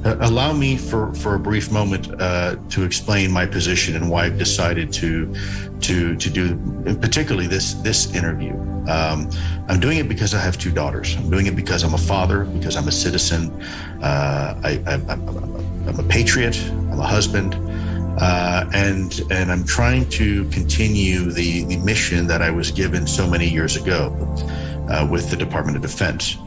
Allow me for a brief moment to explain my position and why I've decided to do particularly this interview. I'm doing it because I have two daughters. I'm doing it because I'm a father, because I'm a citizen. I'm a patriot. I'm a husband, and I'm trying to continue the mission that I was given so many years ago with the Department of Defense.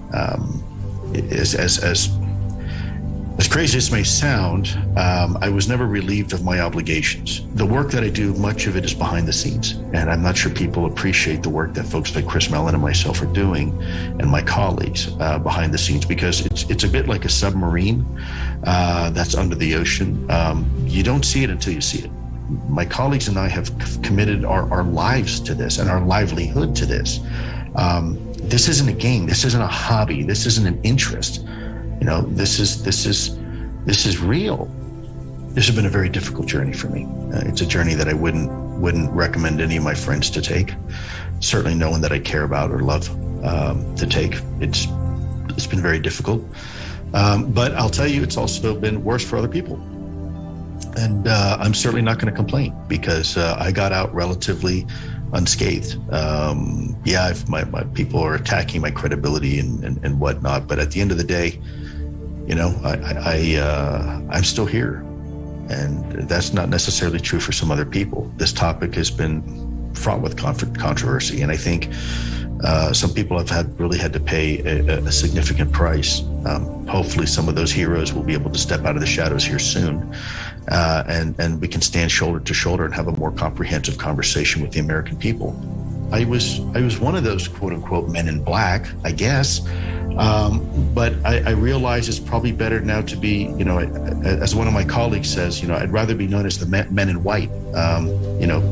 As crazy as it may sound, I was never relieved of my obligations. The work that I do, much of it is behind the scenes. And I'm not sure people appreciate the work that folks like Chris Mellon and myself are doing, and my colleagues behind the scenes, because it's a bit like a submarine that's under the ocean. You don't see it until you see it. My colleagues and I have committed our lives to this and our livelihood to this. This isn't a game. This isn't a hobby. This isn't an interest. You know, this is real. This has been a very difficult journey for me. It's a journey that I wouldn't recommend any of my friends to take. Certainly no one that I care about or love to take. It's been very difficult. But I'll tell you, it's also been worse for other people. And I'm certainly not going to complain, because I got out relatively unscathed. My people are attacking my credibility and whatnot, but at the end of the day, you know, I'm still here, and that's not necessarily true for some other people. This topic has been fraught with controversy, and I think some people have really had to pay a significant price. Hopefully some of those heroes will be able to step out of the shadows here soon, and we can stand shoulder to shoulder and have a more comprehensive conversation with the American people. I was one of those quote unquote men in black, I guess. But I realize it's probably better now to be, you know, as one of my colleagues says, you know, I'd rather be known as the men in white, you know,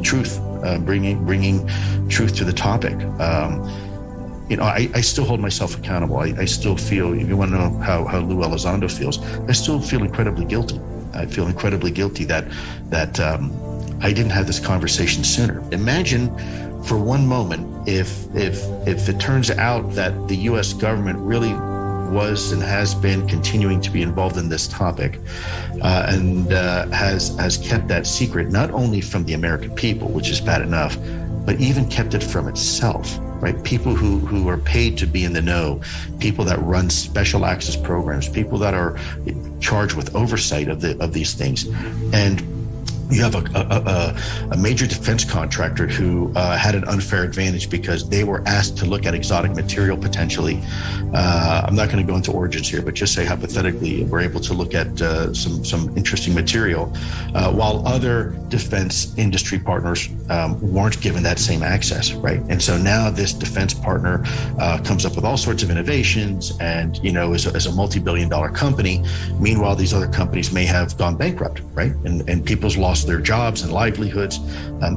truth, bringing truth to the topic. You know, I still hold myself accountable. I still feel, if you want to know how Lou Elizondo feels, I still feel incredibly guilty. I feel incredibly guilty that I didn't have this conversation sooner. Imagine for one moment if it turns out that the U.S. government really was and has been continuing to be involved in this topic, and has kept that secret, not only from the American people, which is bad enough, but even kept it from itself, right? People who are paid to be in the know, people that run special access programs, people that are charged with oversight of these things. And you have a major defense contractor who had an unfair advantage because they were asked to look at exotic material potentially. I'm not going to go into origins here, but just say hypothetically, we're able to look at some interesting material, while other defense industry partners weren't given that same access, right? And so now this defense partner comes up with all sorts of innovations, and you know, is a multi-billion-dollar company. Meanwhile, these other companies may have gone bankrupt, right? And people's lost their jobs and livelihoods,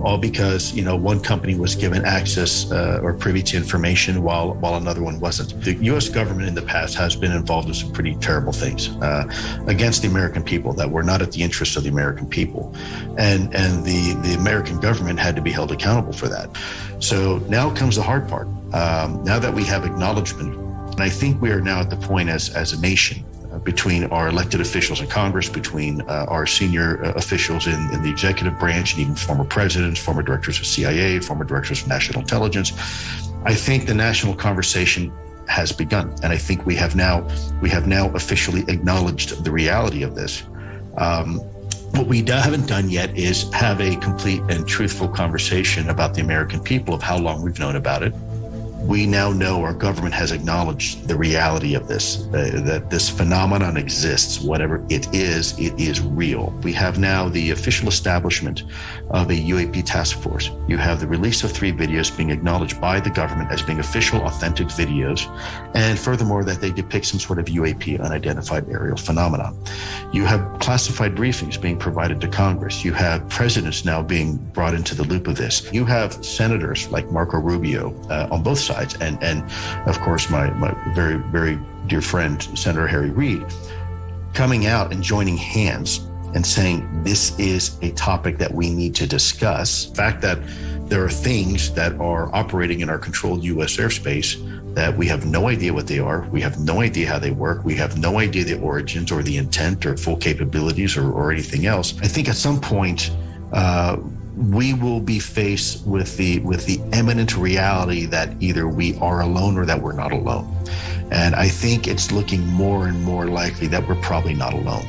all because, you know, one company was given access or privy to information while another one wasn't. The U.S. government in the past has been involved in some pretty terrible things against the American people that were not at the interest of the American people, and the American government had to be held accountable for that. So now comes the hard part. Now that we have acknowledgement, and I think we are now at the point as a nation, between our elected officials in Congress, between our senior officials in the executive branch, and even former presidents, former directors of CIA, former directors of national intelligence, I think the national conversation has begun. And I think we have now officially acknowledged the reality of this. What we haven't done yet is have a complete and truthful conversation about the American people, of how long we've known about it. We now know our government has acknowledged the reality of this, that this phenomenon exists. Whatever it is real. We have now the official establishment of a UAP task force. You have the release of 3 videos being acknowledged by the government as being official, authentic videos, and furthermore, that they depict some sort of UAP, unidentified aerial phenomenon. You have classified briefings being provided to Congress. You have presidents now being brought into the loop of this. You have senators like Marco Rubio on both sides, and of course my very, very dear friend Senator Harry Reid coming out and joining hands and saying this is a topic that we need to discuss. The fact that there are things that are operating in our controlled U.S. airspace that we have no idea what they are. We have no idea how they work. We have no idea the origins or the intent or full capabilities or anything else. I think at some point, we will be faced with the imminent reality that either we are alone or that we're not alone. And I think it's looking more and more likely that we're probably not alone.